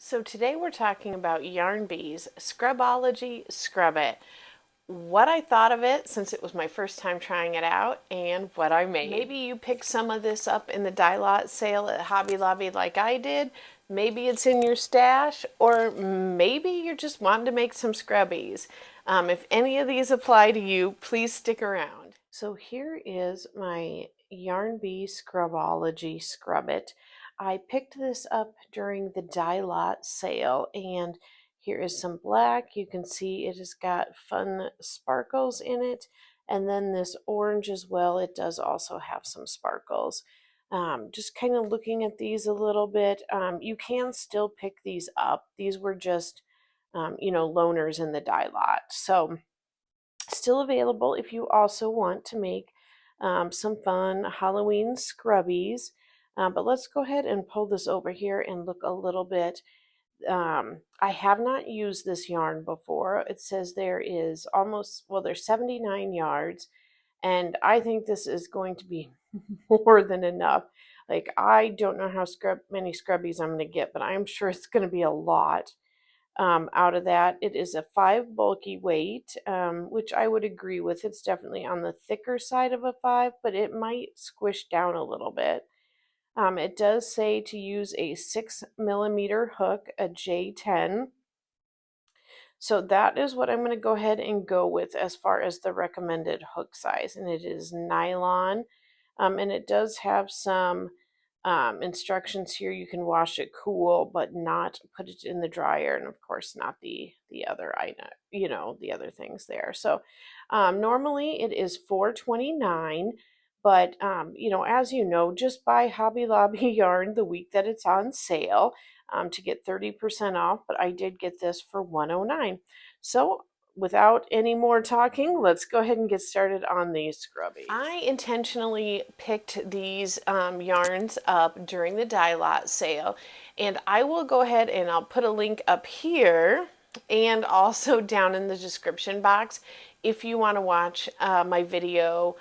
So today we're talking about Yarn Bee's Scrub-ology Scrub It. What I thought of it since it was my first time trying it out and what I made. Maybe you picked some of this up in the die lot sale at Hobby Lobby like I did. Maybe it's in your stash, or maybe you're just wanting to make some scrubbies. If any of these apply to you, please stick around. So here is my Yarn Bee Scrub-ology Scrub It. I picked this up during the die lot sale, and here is some black. You can see it has got fun sparkles in it, and then this orange as well. It does also have some sparkles. Just kind of looking at these a little bit. You can still pick these up. These were just, loaners in the die lot. So still available if you also want to make some fun Halloween scrubbies. But let's go ahead and pull this over here and look a little bit. I have not used this yarn before. It says there is there's 79 yards, and I think this is going to be more than enough. Like, I don't know how many scrubbies I'm going to get, but I'm sure it's going to be a lot. Out of that, it is a 5 bulky weight, which I would agree with. It's definitely on the thicker side of a 5, but it might squish down a little bit. It does say to use a 6mm hook, a J10. So that is what I'm going to go ahead and go with as far as the recommended hook size. And it is nylon. And it does have some instructions here. You can wash it cool, but not put it in the dryer. And of course, not the other item, the other things there. So normally it is $4.29. But, as you know, just buy Hobby Lobby yarn the week that it's on sale to get 30% off. But I did get this for $109. So without any more talking, let's go ahead and get started on these scrubbies. I intentionally picked these yarns up during the die lot sale. And I will go ahead and I'll put a link up here and also down in the description box if you want to watch my video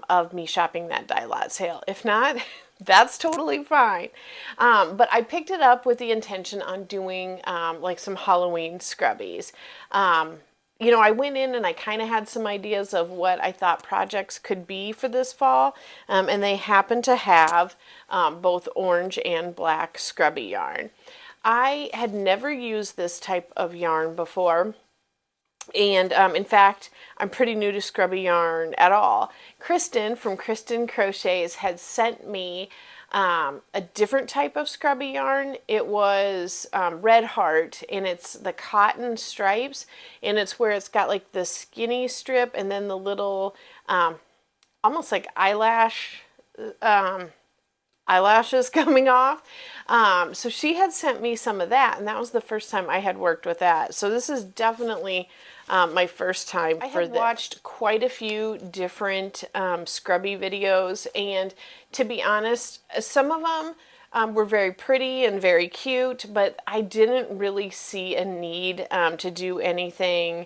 of me shopping that die lot sale. If not, that's totally fine. But I picked it up with the intention on doing like some Halloween scrubbies. I went in and I kind of had some ideas of what I thought projects could be for this fall. And they happen to have both orange and black scrubby yarn. I had never used this type of yarn before. And in fact, I'm pretty new to scrubby yarn at all. Kristen from Kristen Crochets had sent me a different type of scrubby yarn. It was Red Heart, and it's the cotton stripes, and it's where it's got like the skinny strip and then the little almost like eyelashes coming off. So she had sent me some of that, and that was the first time I had worked with that. So this is definitely my first time. I had watched quite a few different scrubby videos, and to be honest, some of them were very pretty and very cute, but I didn't really see a need to do anything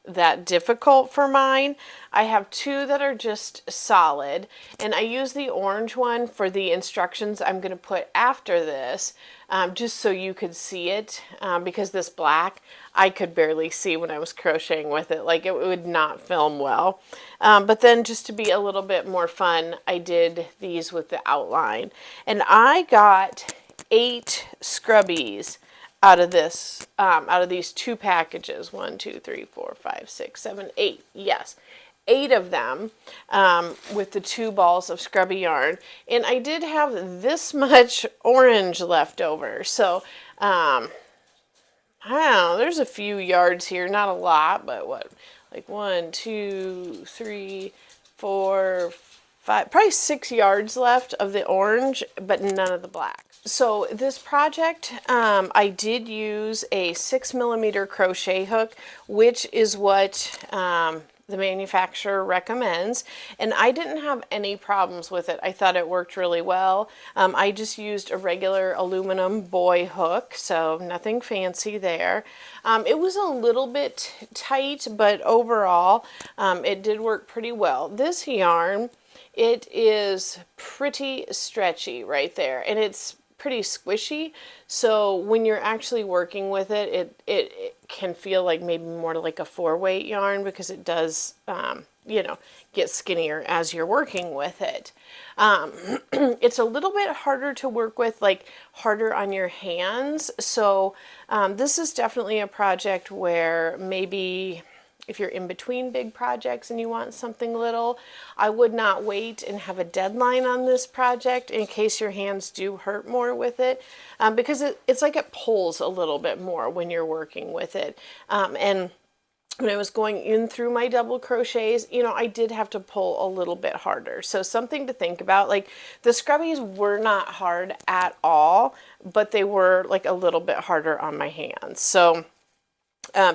that difficult for mine. I have two that are just solid, and I use the orange one for the instructions I'm going to put after this, just so you could see it, because this black I could barely see when I was crocheting with it. Like, it would not film well. But then just to be a little bit more fun, I did these with the outline, and I got 8 scrubbies out of this, out of these 2 packages. 1, 2, 3, 4, 5, 6, 7, 8. Yes, 8 of them with the 2 balls of scrubby yarn. And I did have this much orange left over. So, I don't know, there's a few yards here, not a lot, but like 1, 2, 3, 4, 5, probably 6 yards left of the orange, but none of the black. So this project, I did use a 6mm crochet hook, which is what the manufacturer recommends, and I didn't have any problems with it. I thought it worked really well. I just used a regular aluminum boy hook, so nothing fancy there. It was a little bit tight, but overall it did work pretty well. This yarn, it is pretty stretchy right there, and it's pretty squishy, so when you're actually working with it, it can feel like maybe more like a 4-weight yarn, because it does, you know, get skinnier as you're working with it. It's a little bit harder to work with, like harder on your hands. So this is definitely a project where maybe if you're in between big projects and you want something little, I would not wait and have a deadline on this project in case your hands do hurt more with it, because it's like it pulls a little bit more when you're working with it. And when I was going in through my double crochets, you know, I did have to pull a little bit harder. So something to think about. Like, the scrubbies were not hard at all, but they were like a little bit harder on my hands. So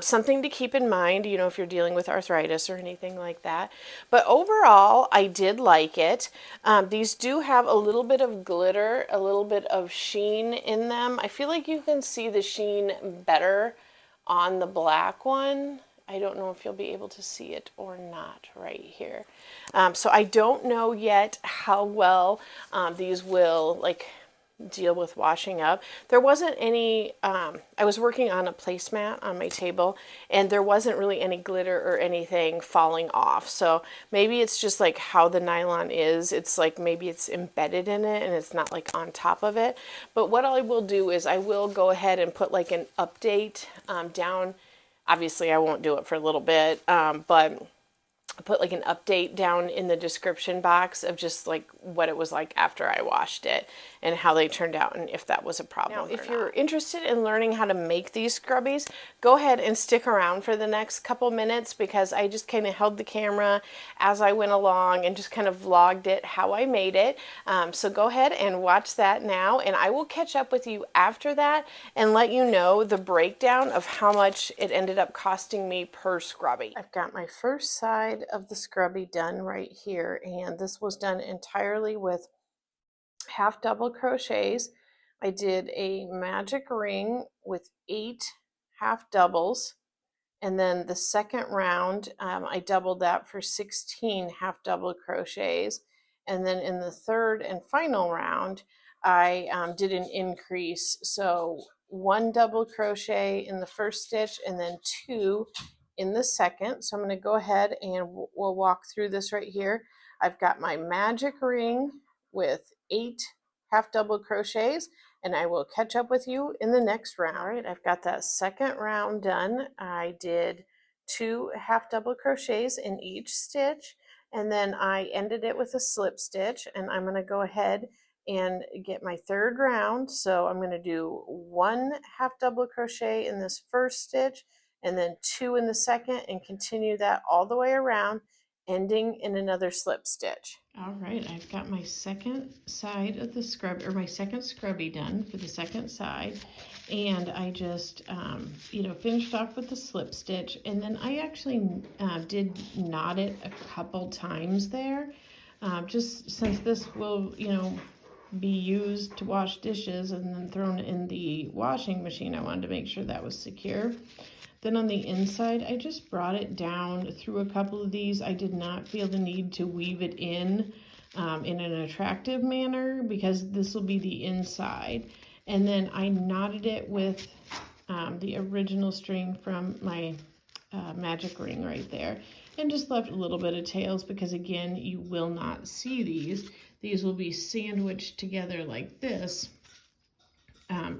something to keep in mind, you know, if you're dealing with arthritis or anything like that. But overall, I did like it. These do have a little bit of glitter, a little bit of sheen in them. I feel like you can see the sheen better on the black one. I don't know if you'll be able to see it or not right here. So I don't know yet how well these will like deal with washing up. There wasn't any, I was working on a placemat on my table, and there wasn't really any glitter or anything falling off. So maybe it's just like how the nylon is. It's like maybe it's embedded in it and it's not like on top of it. But what I will do is I will go ahead and put like an update down. Obviously, I won't do it for a little bit, but put like an update down in the description box of just like what it was like after I washed it and how they turned out and if that was a problem. Now, if you're interested in learning how to make these scrubbies, go ahead and stick around for the next couple minutes, because I just kind of held the camera as I went along and just kind of vlogged it how I made it. So go ahead and watch that now, and I will catch up with you after that and let you know the breakdown of how much it ended up costing me per scrubby. I've got my first side of the scrubby done right here, and this was done entirely with half double crochets. I did a magic ring with 8 half doubles, and then the second round I doubled that for 16 half double crochets, and then in the third and final round I did an increase, so 1 double crochet in the first stitch and then 2 in the second. So I'm going to go ahead and we'll walk through this right here. I've got my magic ring with 8 half double crochets, and I will catch up with you in the next round. All right, I've got that second round done. I did 2 half double crochets in each stitch, and then I ended it with a slip stitch, and I'm going to go ahead and get my third round. So I'm going to do 1 half double crochet in this first stitch and then 2 in the second, and continue that all the way around, ending in another slip stitch. All right, I've got my second side of the scrub, or my second scrubby done for the second side, and I just you know, finished off with the slip stitch, and then I actually did knot it a couple times there, just since this will, you know, be used to wash dishes and then thrown in the washing machine. I wanted to make sure that was secure. Then on the inside, I just brought it down through a couple of these. I did not feel the need to weave it in an attractive manner, because this will be the inside. And then I knotted it with the original string from my magic ring right there, and just left a little bit of tails, because again, you will not see these. These will be sandwiched together like this,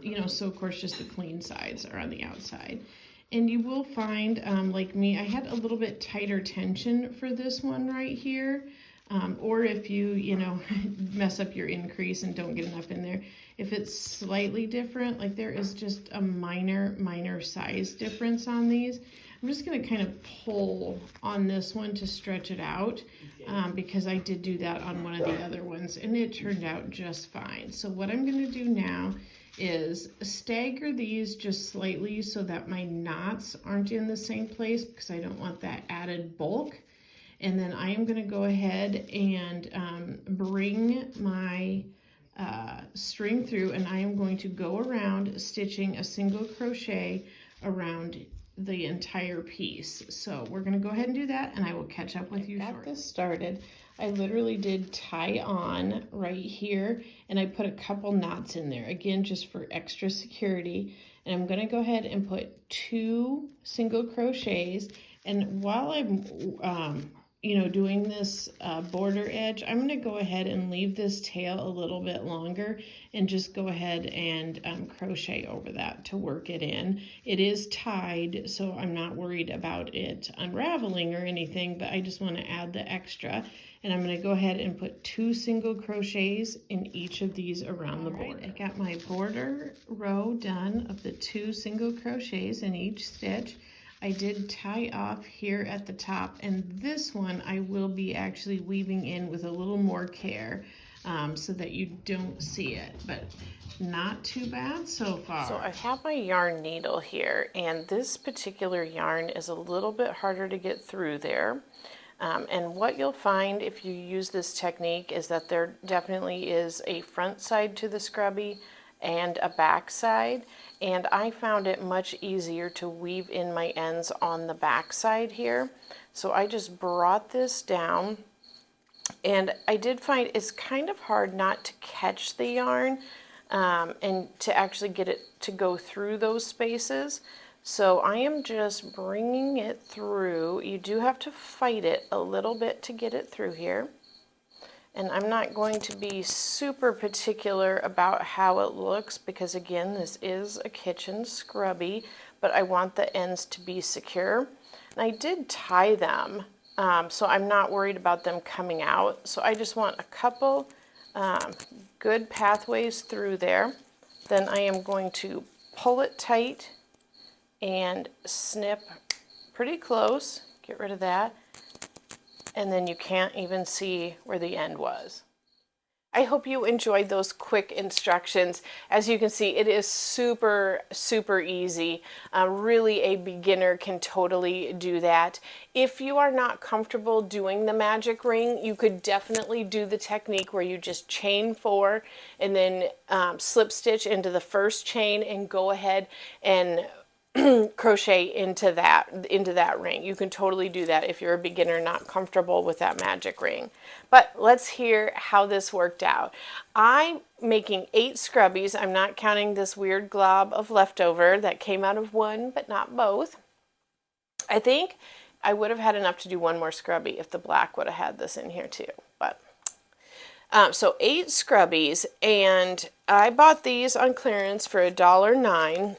you know, so of course just the clean sides are on the outside. And you will find, like me, I had a little bit tighter tension for this one right here. Or if you know, mess up your increase and don't get enough in there, if it's slightly different, like there is just a minor size difference on these. I'm just going to kind of pull on this one to stretch it out, because I did do that on one of the other ones and it turned out just fine. So what I'm going to do now is stagger these just slightly so that my knots aren't in the same place, because I don't want that added bulk. And then I am going to go ahead and bring my string through, and I am going to go around stitching a single crochet around the entire piece. So we're gonna go ahead and do that, and I will catch up with you shortly. Got this started. I literally did tie on right here, and I put a couple knots in there, again, just for extra security. And I'm gonna go ahead and put 2 single crochets, and while I'm doing this border edge, I'm going to go ahead and leave this tail a little bit longer and just go ahead and crochet over that to work it in. It is tied, so I'm not worried about it unraveling or anything, but I just want to add the extra. And I'm going to go ahead and put 2 single crochets in each of these around the border. I got my border row done of the 2 single crochets in each stitch. I did tie off here at the top, and this one I will be actually weaving in with a little more care so that you don't see it, but not too bad so far. So I have my yarn needle here, and this particular yarn is a little bit harder to get through there. And what you'll find if you use this technique is that there definitely is a front side to the scrubby and a back side, and I found it much easier to weave in my ends on the back side here. So I just brought this down, and I did find it's kind of hard not to catch the yarn and to actually get it to go through those spaces. So I am just bringing it through. You do have to fight it a little bit to get it through here. And I'm not going to be super particular about how it looks because, again, this is a kitchen scrubby, but I want the ends to be secure. And I did tie them, so I'm not worried about them coming out. So I just want a couple good pathways through there. Then I am going to pull it tight and snip pretty close. Get rid of that. And then you can't even see where the end was. I hope you enjoyed those quick instructions. As you can see, it is super, super easy. Really, a beginner can totally do that. If you are not comfortable doing the magic ring, you could definitely do the technique where you just chain 4 and then slip stitch into the first chain and go ahead and crochet into that ring. You can totally do that if you're a beginner not comfortable with that magic ring. But let's hear how this worked out. I'm making 8 scrubbies. I'm not counting this weird glob of leftover that came out of one but not both. I think I would have had enough to do one more scrubby if the black would have had this in here too. But so 8 scrubbies, and I bought these on clearance for $1.09.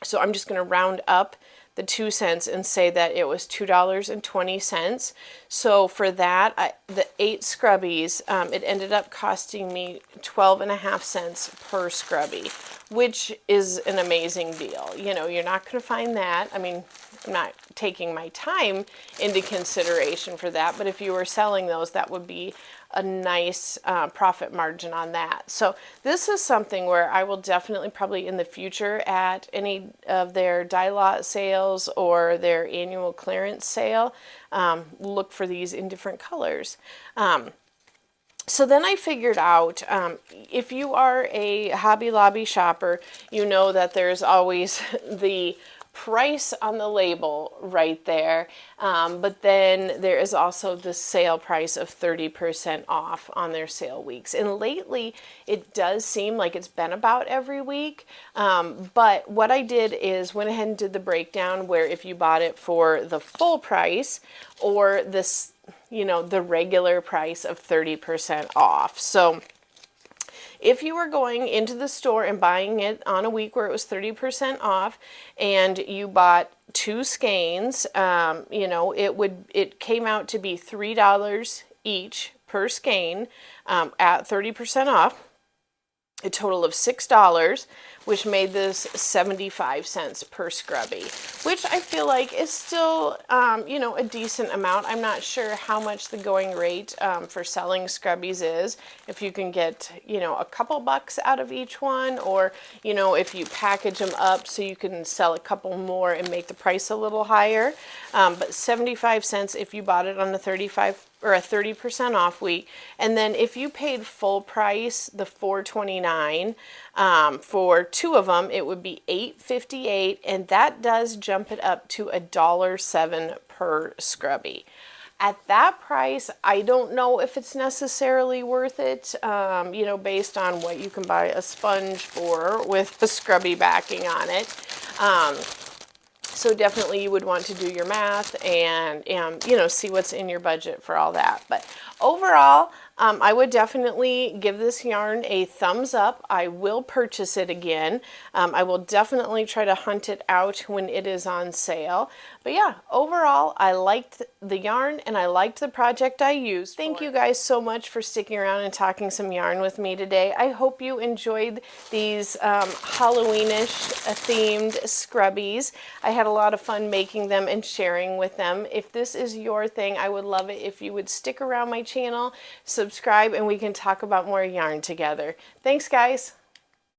So I'm just going to round up the 2 cents and say that it was $2.20. So for that, the 8 scrubbies, it ended up costing me 12.5 cents per scrubby, which is an amazing deal. You know, you're not going to find that. I mean, I'm not taking my time into consideration for that, but if you were selling those, that would be a nice profit margin on that. So this is something where I will definitely probably in the future at any of their die lot sales or their annual clearance sale, look for these in different colors. So then I figured out, if you are a Hobby Lobby shopper, you know that there's always the price on the label right there, but then there is also the sale price of 30% off on their sale weeks. And lately it does seem like it's been about every week, but what I did is went ahead and did the breakdown where if you bought it for the full price or this, you know, the regular price of 30% off. So if you were going into the store and buying it on a week where it was 30% off and you bought 2 skeins, you know, it came out to be $3 each per skein at 30% off, a total of $6, which made this 75 cents per scrubby, which I feel like is still, you know, a decent amount. I'm not sure how much the going rate for selling scrubbies is, if you can get, you know, a couple bucks out of each one, or, you know, if you package them up so you can sell a couple more and make the price a little higher. But 75 cents if you bought it on the 30% or a 30% off week. And then if you paid full price, the $4.29, for 2 of them, it would be $8.58, and that does jump it up to $1.07 per scrubby. At that price, I don't know if it's necessarily worth it, you know, based on what you can buy a sponge for with a scrubby backing on it. So definitely you would want to do your math and you know, see what's in your budget for all that. But overall, I would definitely give this yarn a thumbs up. I will purchase it again. I will definitely try to hunt it out when it is on sale. But yeah, overall, I liked the yarn and I liked the project I used. Thank you guys so much for sticking around and talking some yarn with me today. I hope you enjoyed these Halloweenish themed scrubbies. I had a lot of fun making them and sharing with them. If this is your thing, I would love it if you would stick around my channel, subscribe, and we can talk about more yarn together. Thanks, guys.